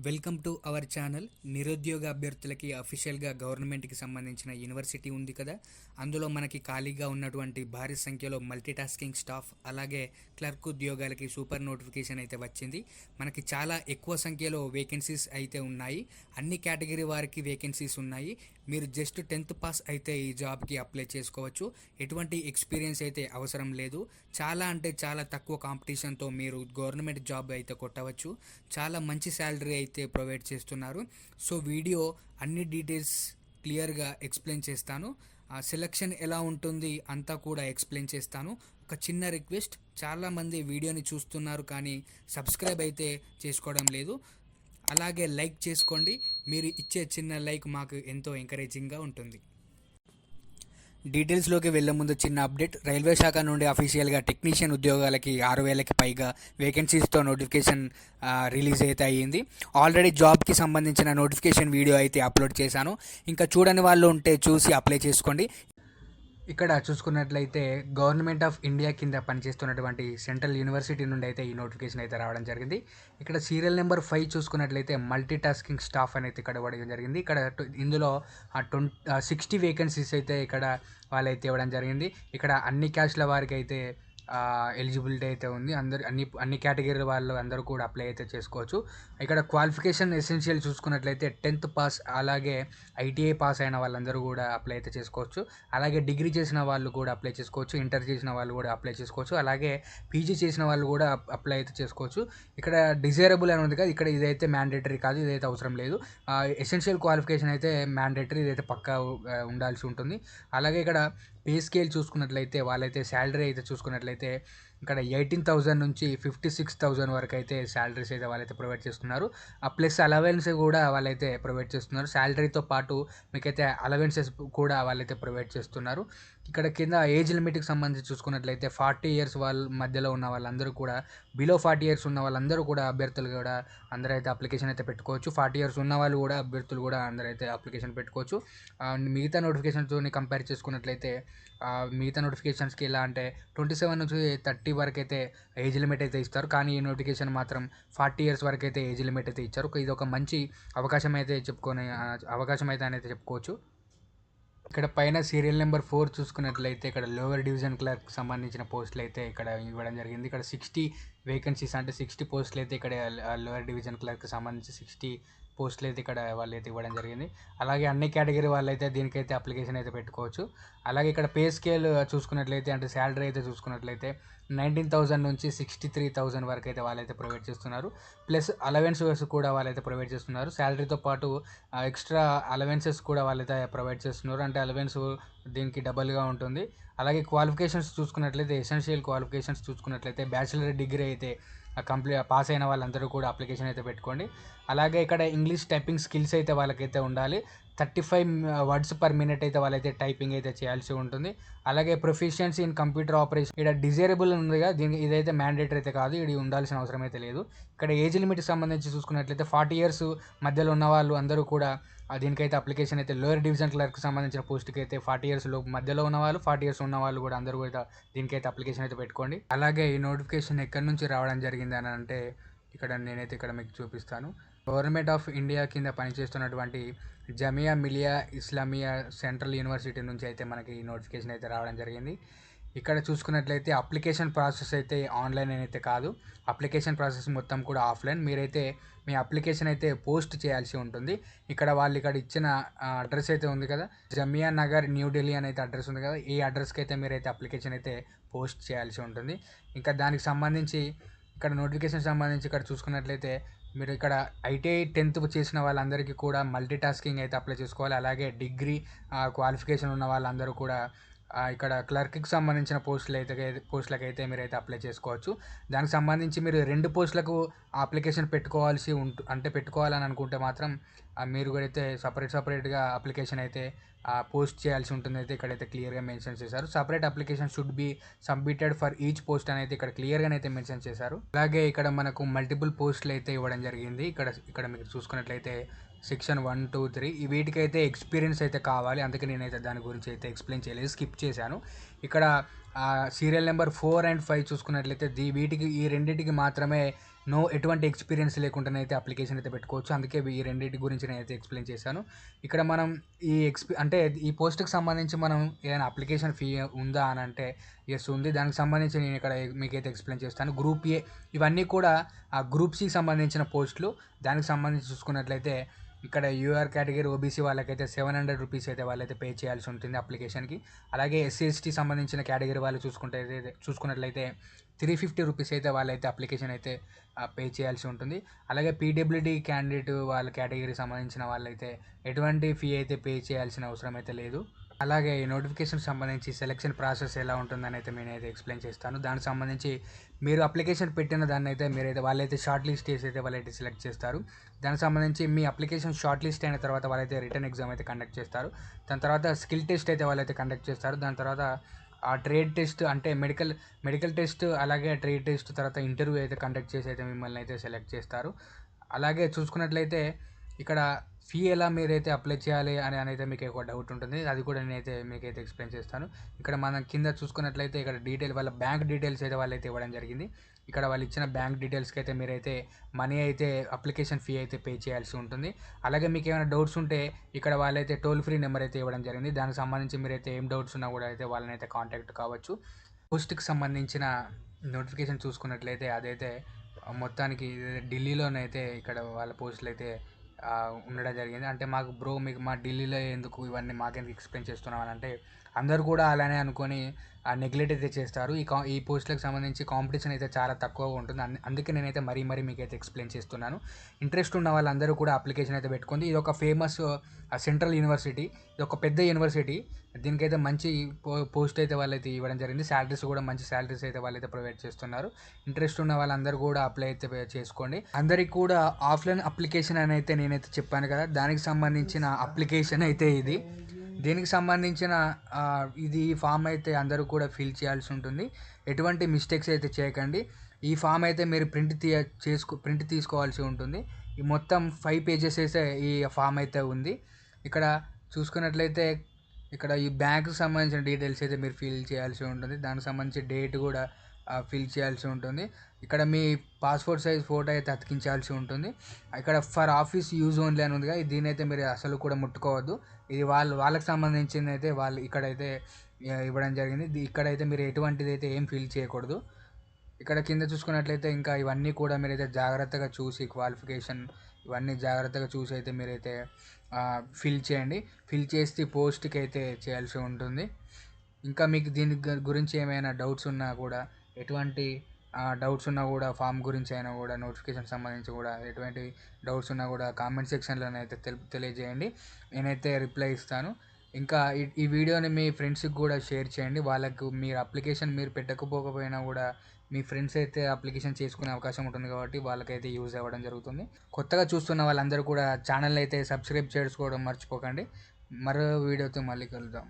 Welcome to our channel. నిరుద్యోగ అభ్యర్థులకి అఫీషియల్గా గవర్నమెంట్కి సంబంధించిన యూనివర్సిటీ ఉంది కదా, అందులో మనకి ఖాళీగా ఉన్నటువంటి భారీ సంఖ్యలో మల్టీటాస్కింగ్ స్టాఫ్ అలాగే క్లర్క్ ఉద్యోగాలకి సూపర్ నోటిఫికేషన్ అయితే వచ్చింది. మనకి చాలా ఎక్కువ సంఖ్యలో వేకెన్సీస్ అయితే ఉన్నాయి. అన్ని కేటగిరీ వారికి వేకెన్సీస్ ఉన్నాయి. మీరు జస్ట్ 10th పాస్ అయితే ఈ జాబ్కి అప్లై చేసుకోవచ్చు. ఎటువంటి ఎక్స్పీరియన్స్ అయితే అవసరం లేదు. చాలా అంటే చాలా తక్కువ కాంపిటీషన్తో మీరు గవర్నమెంట్ జాబ్ అయితే కొట్టవచ్చు. చాలా మంచి శాలరీ అయితే ప్రొవైడ్ చేస్తున్నారు. సో వీడియో అన్ని డీటెయిల్స్ క్లియర్గా ఎక్స్ప్లెయిన్ చేస్తాను. ఆ సెలక్షన్ ఎలా ఉంటుంది అంతా కూడా ఎక్స్ప్లెయిన్ చేస్తాను. ఒక చిన్న రిక్వెస్ట్, చాలామంది వీడియోని చూస్తున్నారు కానీ సబ్స్క్రైబ్ అయితే చేసుకోవడం లేదు. అలాగే లైక్ చేసుకోండి. మీరు ఇచ్చే చిన్న లైక్ మాకు ఎంతో ఎంకరేజింగ్గా ఉంటుంది. డీటెయిల్స్లోకి వెళ్ళే ముందు చిన్న అప్డేట్. రైల్వే శాఖ నుండి అఫీషియల్గా టెక్నీషియన్ ఉద్యోగాలకి 6,000కి పైగా వేకెన్సీస్తో నోటిఫికేషన్ రిలీజ్ అయితే అయ్యింది. ఆల్రెడీ జాబ్కి సంబంధించిన నోటిఫికేషన్ వీడియో అయితే అప్లోడ్ చేశాను. ఇంకా చూడని వాళ్ళు ఉంటే చూసి అప్లై చేసుకోండి. ఇక్కడ చూసుకున్నట్లయితే గవర్నమెంట్ ఆఫ్ ఇండియా కింద పనిచేస్తున్నటువంటి సెంట్రల్ యూనివర్సిటీ నుండి అయితే ఈ నోటిఫికేషన్ అయితే రావడం జరిగింది. ఇక్కడ సీరియల్ నెంబర్ 5 చూసుకున్నట్లయితే మల్టీ టాస్కింగ్ స్టాఫ్ అనేది ఇక్కడ ఇవ్వడం జరిగింది. ఇక్కడ ఇందులో 60 వేకెన్సీస్ అయితే ఇక్కడ వాళ్ళైతే ఇవ్వడం జరిగింది. ఇక్కడ అన్ని క్యాస్ట్ల వారికి అయితే ఎలిజిబిలిటీ అయితే ఉంది. అన్ని కేటగిరీల వాళ్ళు అందరూ కూడా అప్లై అయితే చేసుకోవచ్చు. ఇక్కడ క్వాలిఫికేషన్ ఎసెన్షియల్ చూసుకున్నట్లయితే 10th పాస్ అలాగే ఐటీఐ పాస్ అయిన వాళ్ళందరూ కూడా అప్లై అయితే చేసుకోవచ్చు. అలాగే డిగ్రీ చేసిన వాళ్ళు కూడా అప్లై చేసుకోవచ్చు. ఇంటర్ చేసిన వాళ్ళు కూడా అప్లై చేసుకోవచ్చు. అలాగే పీజీ చేసిన వాళ్ళు కూడా అప్లై అయితే చేసుకోవచ్చు. ఇక్కడ డిజైరబుల్ అని ఉంది కదా, ఇక్కడ ఇదైతే మ్యాండేటరీ కాదు, ఇదైతే అవసరం లేదు. ఎసెన్షియల్ క్వాలిఫికేషన్ అయితే మ్యాండేటరీ, ఇదైతే పక్కా ఉండాల్సి ఉంటుంది. అలాగే ఇక్కడ పే స్కేల్ చూసుకున్నట్లయితే వాళ్ళైతే శాలరీ అయితే చూసుకున్నట్లయితే ఇక్కడ 18,000 నుంచి 56,000 వరకు అయితే శాలరీస్ అయితే వాళ్ళైతే ప్రొవైడ్ చేస్తున్నారు. ప్లస్ అలవెన్స్ కూడా వాళ్ళైతే ప్రొవైడ్ చేస్తున్నారు. శాలరీతో పాటు మీకైతే అలవెన్సెస్ కూడా వాళ్ళైతే ప్రొవైడ్ చేస్తున్నారు. ఇక్కడ కింద ఏజ్ లిమిట్కి సంబంధించి చూసుకున్నట్లయితే 40 ఇయర్స్ వాళ్ళ మధ్యలో ఉన్న వాళ్ళందరూ కూడా, బిలో 40 ఇయర్స్ ఉన్న వాళ్ళందరూ కూడా అభ్యర్థులు కూడా అందరైతే అప్లికేషన్ అయితే పెట్టుకోవచ్చు. 40 ఇయర్స్ ఉన్న వాళ్ళు కూడా అభ్యర్థులు కూడా అందరైతే అప్లికేషన్ పెట్టుకోవచ్చు. మిగతా నోటిఫికేషన్తో కంపేర్ చేసుకున్నట్లయితే మిగతా నోటిఫికేషన్స్కి ఎలా అంటే 27 నుంచి 30 వరకు అయితే ఏజ్ లిమిట్ అయితే ఇస్తారు. కానీ ఈ నోటిఫికేషన్ మాత్రం 40 ఇయర్స్ వరకు అయితే ఏజ్ లిమిట్ అయితే ఇచ్చారు. ఇది ఒక మంచి అవకాశం అయితే అనేది చెప్పుకోవచ్చు. ఇక్కడ పైన సీరియల్ నెంబర్ 4 చూసుకున్నట్లయితే ఇక్కడ లోవర్ డివిజన్ క్లర్క్ సంబంధించిన పోస్టులు అయితే ఇక్కడ ఇవ్వడం జరిగింది. ఇక్కడ 60 వేకెన్సీస్ అంటే 60 పోస్టులు అయితే ఇక్కడ లోవర్ డివిజన్ క్లర్క్ సంబంధించి 60 పోస్టులు అయితే ఇక్కడ వాళ్ళైతే ఇవ్వడం జరిగింది. అలాగే అన్ని కేటగిరీ వాళ్ళైతే దీనికైతే అప్లికేషన్ అయితే పెట్టుకోవచ్చు. అలాగే ఇక్కడ పే స్కేల్ చూసుకున్నట్లయితే అంటే శాలరీ అయితే చూసుకున్నట్లయితే 19,000 నుంచి 63,000 వరకు అయితే వాళ్ళైతే ప్రొవైడ్ చేస్తున్నారు. ప్లస్ అలవెన్సెస్ కూడా వాళ్ళైతే ప్రొవైడ్ చేస్తున్నారు. శాలరీతో పాటు ఎక్స్ట్రా అలవెన్సెస్ కూడా వాళ్ళైతే ప్రొవైడ్ చేస్తున్నారు. అంటే అలవెన్స్ దీనికి డబల్గా ఉంటుంది. అలాగే క్వాలిఫికేషన్స్ చూసుకున్నట్లయితే ఎసెన్షియల్ క్వాలిఫికేషన్స్ చూసుకున్నట్లయితే బ్యాచిలర్ డిగ్రీ అయితే పాస్ అయిన వాళ్ళందరూ కూడా అప్లికేషన్ అయితే పెట్టుకోండి. అలాగే ఇక్కడ ఇంగ్లీష్ టైపింగ్ స్కిల్స్ అయితే వాళ్ళకైతే ఉండాలి. 35 వర్డ్స్ పర్ మినిట్ అయితే వాళ్ళైతే టైపింగ్ అయితే చేయాల్సి ఉంటుంది. అలాగే ప్రొఫిషియన్సీ ఇన్ కంప్యూటర్ ఆపరేషన్, ఇక్కడ డిజైరబుల్ ఉందిగా, ఇదైతే మ్యాండేటరీ అయితే కాదు, ఇది ఉండాల్సిన అవసరం అయితే లేదు. ఇక్కడ ఏజ్ లిమిట్కి సంబంధించి చూసుకున్నట్లయితే 40 ఇయర్స్ మధ్యలో ఉన్న వాళ్ళు అందరూ కూడా దీనికైతే అప్లికేషన్ అయితే లోయర్ డివిజన్ క్లర్క్ సంబంధించిన పోస్ట్కి అయితే 40 ఇయర్స్ మధ్యలో ఉన్న వాళ్ళు, 40 ఇయర్స్ ఉన్న వాళ్ళు కూడా అందరూ కూడా దీనికైతే అప్లికేషన్ అయితే పెట్టుకోండి. అలాగే ఈ నోటిఫికేషన్ ఎక్కడి నుంచి రావడం జరిగింది అని అంటే ఇక్కడ మీకు చూపిస్తాను. గవర్నమెంట్ ఆఫ్ ఇండియా కింద పనిచేస్తున్నటువంటి జమియా మిలియా ఇస్లామియా సెంట్రల్ యూనివర్సిటీ నుంచి అయితే మనకి ఈ నోటిఫికేషన్ అయితే రావడం జరిగింది. ఇక్కడ చూసుకున్నట్లయితే అప్లికేషన్ ప్రాసెస్ అయితే ఆన్లైన్ అయితే కాదు, అప్లికేషన్ ప్రాసెస్ మొత్తం కూడా ఆఫ్లైన్. మీరైతే మీ అప్లికేషన్ అయితే పోస్ట్ చేయాల్సి ఉంటుంది. ఇక్కడ ఇచ్చిన అడ్రస్ అయితే ఉంది కదా, జమియా నగర్ న్యూఢిల్లీ అని అయితే అడ్రస్ ఉంది కదా, ఈ అడ్రస్కి అయితే మీరైతే అప్లికేషన్ అయితే పోస్ట్ చేయాల్సి ఉంటుంది. ఇంకా దానికి సంబంధించి ఇక్కడ నోటిఫికేషన్ సంబంధించి ఇక్కడ చూసుకున్నట్లయితే మీరు ఇక్కడ ఐటీఐ 10th చేసిన వాళ్ళందరికీ కూడా మల్టీ టాస్కింగ్ అయితే అప్లై చేసుకోవాలి. అలాగే డిగ్రీ క్వాలిఫికేషన్ ఉన్న వాళ్ళందరూ కూడా ఇక్కడ క్లర్క్కి సంబంధించిన పోస్టులకు అయితే మీరైతే అప్లై చేసుకోవచ్చు. దానికి సంబంధించి మీరు 2 పోస్టులకు అప్లికేషన్ పెట్టుకోవాలని అనుకుంటే మాత్రం మీరు కూడా అయితే సపరేట్గా అప్లికేషన్ అయితే పోస్ట్ చేయాల్సి ఉంటుంది. అయితే ఇక్కడైతే క్లియర్గా మెన్షన్ చేశారు. Separate application should be submitted for each post అని అయితే ఇక్కడ క్లియర్గానైతే మెన్షన్ చేశారు. అలాగే ఇక్కడ మనకు మల్టిపుల్ పోస్టులు అయితే ఇవ్వడం జరిగింది. ఇక్కడ మీరు చూసుకున్నట్లయితే సెక్షన్ 1, 2, 3 వీటికైతే ఎక్స్పీరియన్స్ అయితే కావాలి. అందుకే నేనైతే దాని గురించి అయితే ఎక్స్ప్లెయిన్ చేయలేదు, స్కిప్ చేశాను. ఇక్కడ సీరియల్ నెంబర్ 4 అండ్ 5 చూసుకున్నట్లయితే వీటికి ఈ రెండింటికి మాత్రమే ఎటువంటి ఎక్స్పీరియన్స్ లేకుండానైతే అప్లికేషన్ అయితే పెట్టుకోవచ్చు. అందుకే ఈ రెండింటి గురించి నేనైతే ఎక్స్ప్లెయిన్ చేశాను. ఇక్కడ మనం అంటే ఈ పోస్ట్‌కి సంబంధించి మనం ఏదైనా అప్లికేషన్ ఫీ ఉందా అని అంటే యెస్ ఉంది. దానికి సంబంధించి నేను ఇక్కడ మీకైతే ఎక్స్ప్లెయిన్ చేస్తాను. గ్రూప్ ఏ ఇవన్నీ కూడా గ్రూప్ సికి సంబంధించిన పోస్టులు. దానికి సంబంధించి చూసుకున్నట్లయితే ఇక్కడ యూఆర్ కేటగిరీ ఓబీసీ వాళ్ళకైతే 700 రూపీస్ అయితే వాళ్ళైతే పే చేయాల్సి ఉంటుంది అప్లికేషన్కి. అలాగే ఎస్సీ ఎస్టీ సంబంధించిన కేటగిరీ వాళ్ళు చూసుకున్నట్లయితే 350 రూపీస్ అయితే వాళ్ళైతే అప్లికేషన్ అయితే పే చేయాల్సి ఉంటుంది. అలాగే పీడబ్ల్యూడీ క్యాండిడేట్ వాళ్ళ కేటగిరీకి సంబంధించిన వాళ్ళైతే ఎటువంటి ఫీ అయితే పే చేయాల్సిన అవసరం అయితే లేదు. అలాగే ఈ నోటిఫికేషన్ సంబంధించి సెలక్షన్ ప్రాసెస్ ఎలా ఉంటుందని అయితే నేనైతే ఎక్స్ప్లెయిన్ చేస్తాను. దానికి సంబంధించి మీరు అప్లికేషన్ పెట్టిన దాన్ని అయితే వాళ్ళైతే షార్ట్ లిస్ట్ చేసి అయితే వాళ్ళైతే సెలెక్ట్ చేస్తారు. దానికి సంబంధించి మీ అప్లికేషన్ షార్ట్ లిస్ట్ అయిన తర్వాత వాళ్ళైతే రిటర్న్ ఎగ్జామ్ అయితే కండక్ట్ చేస్తారు. దాని తర్వాత స్కిల్ టెస్ట్ అయితే వాళ్ళైతే కండక్ట్ చేస్తారు. దాని తర్వాత ఆ ట్రేడ్ టెస్ట్ అంటే మెడికల్ టెస్ట్ అలాగే ట్రేడ్ టెస్ట్ తర్వాత ఇంటర్వ్యూ అయితే కండక్ట్ చేసి అయితే మిమ్మల్ని అయితే సెలెక్ట్ చేస్తారు. అలాగే చూసుకున్నట్లయితే ఇక్కడ ఫీ ఎలా మీరైతే అప్లై చేయాలి అని అయితే మీకు ఒక డౌట్ ఉంటుంది. అది కూడా నేనైతే మీకైతే ఎక్స్ప్లెయిన్ చేస్తాను. ఇక్కడ మనం కింద చూసుకున్నట్లయితే ఇక్కడ వాళ్ళ బ్యాంక్ డీటెయిల్స్ అయితే వాళ్ళైతే ఇవ్వడం జరిగింది. ఇక్కడ వాళ్ళు ఇచ్చిన బ్యాంక్ డీటెయిల్స్కి అయితే మీరైతే మనీ అయితే అప్లికేషన్ ఫీ అయితే పే చేయాల్సి ఉంటుంది. అలాగే మీకు ఏమైనా డౌట్స్ ఉంటే ఇక్కడ వాళ్ళైతే టోల్ ఫ్రీ నెంబర్ అయితే ఇవ్వడం జరిగింది. దానికి సంబంధించి మీరైతే ఏం డౌట్స్ ఉన్నా కూడా అయితే వాళ్ళని అయితే కాంటాక్ట్ కావచ్చు. పోస్ట్కి సంబంధించిన నోటిఫికేషన్ చూసుకున్నట్లయితే అదైతే మొత్తానికి ఢిల్లీలోనైతే ఇక్కడ వాళ్ళ పోస్టులు అయితే ఉండడం జరిగింది. అంటే మీకు మా ఢిల్లీలో ఎందుకు ఇవన్నీ మాకెందుకు ఎక్స్ప్లెయిన్ చేస్తున్నాం అని అంటే అందరూ కూడా అలానే అనుకొని నెగ్లెక్ట్ అయితే చేస్తారు. ఈ పోస్టులకు సంబంధించి కాంపిటీషన్ అయితే చాలా తక్కువగా ఉంటుంది. అందుకే నేనైతే మరీ మీకైతే ఎక్స్ప్లెయిన్ చేస్తున్నాను. ఇంట్రెస్ట్ ఉన్న వాళ్ళందరూ కూడా అప్లికేషన్ అయితే పెట్టుకుంది. ఇది ఒక ఫేమస్ సెంట్రల్ యూనివర్సిటీ. ఇది ఒక పెద్ద యూనివర్సిటీ. దీనికైతే మంచి పోస్ట్ అయితే వాళ్ళైతే ఇవ్వడం జరిగింది. శాలరీస్ కూడా మంచి శాలరీస్ అయితే వాళ్ళైతే ప్రొవైడ్ చేస్తున్నారు. ఇంట్రెస్ట్ ఉన్న వాళ్ళందరూ కూడా అప్లై అయితే చేసుకోండి. అందరికి కూడా ఆఫ్లైన్ అప్లికేషన్ అని అయితే నేనైతే చెప్పాను కదా, దానికి సంబంధించిన అప్లికేషన్ అయితే ఇది. దీనికి సంబంధించిన ఇది ఫామ్ అయితే అందరూ కూడా ఫిల్ చేయాల్సి ఉంటుంది. ఎటువంటి మిస్టేక్స్ అయితే చేయకండి. ఈ ఫామ్ అయితే మీరు ప్రింట్ తీసుకోవాల్సి ఉంటుంది. ఈ మొత్తం 5 పేజెస్ అయితే ఈ ఫామ్ అయితే ఉంది. ఇక్కడ చూసుకున్నట్లయితే ఇక్కడ ఈ బ్యాంకుకి సంబంధించిన డీటెయిల్స్ అయితే మీరు ఫిల్ చేయాల్సి ఉంటుంది. దానికి సంబంధించి డేట్ కూడా ఫిల్ చేయాల్సి ఉంటుంది. ఇక్కడ మీ పాస్పోర్ట్ సైజ్ ఫోటో అయితే అతికించాల్సి ఉంటుంది. ఇక్కడ ఫర్ ఆఫీస్ యూజ్ ఓన్లీ అని ఉందిగా, దీని అయితే మీరు అసలు కూడా ముట్టుకోవద్దు. ఇది వాళ్ళకి సంబంధించింది అయితే వాళ్ళు ఇక్కడైతే ఇవ్వడం జరిగింది. ఇక్కడైతే మీరు ఎటువంటిది అయితే ఏం ఫిల్ చేయకూడదు. ఇక్కడ కింద చూసుకున్నట్లయితే ఇంకా ఇవన్నీ కూడా మీరైతే జాగ్రత్తగా చూసి క్వాలిఫికేషన్ ఇవన్నీ జాగ్రత్తగా చూసి అయితే మీరైతే ఫిల్ చేయండి. ఫిల్ చేసి పోస్ట్కి అయితే చేయాల్సి ఉంటుంది. ఇంకా మీకు దీని గురించి ఏమైనా డౌట్స్ ఉన్నా కూడా ఎటువంటి డౌట్స్ ఉన్నా కూడా ఫామ్ గురించి అయినా కూడా నోటిఫికేషన్ సంబంధించి కూడా ఎటువంటి డౌట్స్ ఉన్నా కూడా కామెంట్ సెక్షన్లోనైతే తెలియజేయండి. నేనైతే రిప్లై ఇస్తాను. ఇంకా ఈ వీడియోని మీ ఫ్రెండ్స్కి కూడా షేర్ చేయండి. వాళ్ళకు మీరు అప్లికేషన్ మీరు పెట్టకపోకపోయినా కూడా మీ ఫ్రెండ్స్ అయితే అప్లికేషన్ చేసుకునే అవకాశం ఉంటుంది కాబట్టి వాళ్ళకైతే యూజ్ అవ్వడం జరుగుతుంది. కొత్తగా చూస్తున్న వాళ్ళందరూ కూడా ఛానల్ అయితే సబ్స్క్రైబ్ చేసుకోవడం మర్చిపోకండి. మరో వీడియోతో మళ్ళీ కలుద్దాం.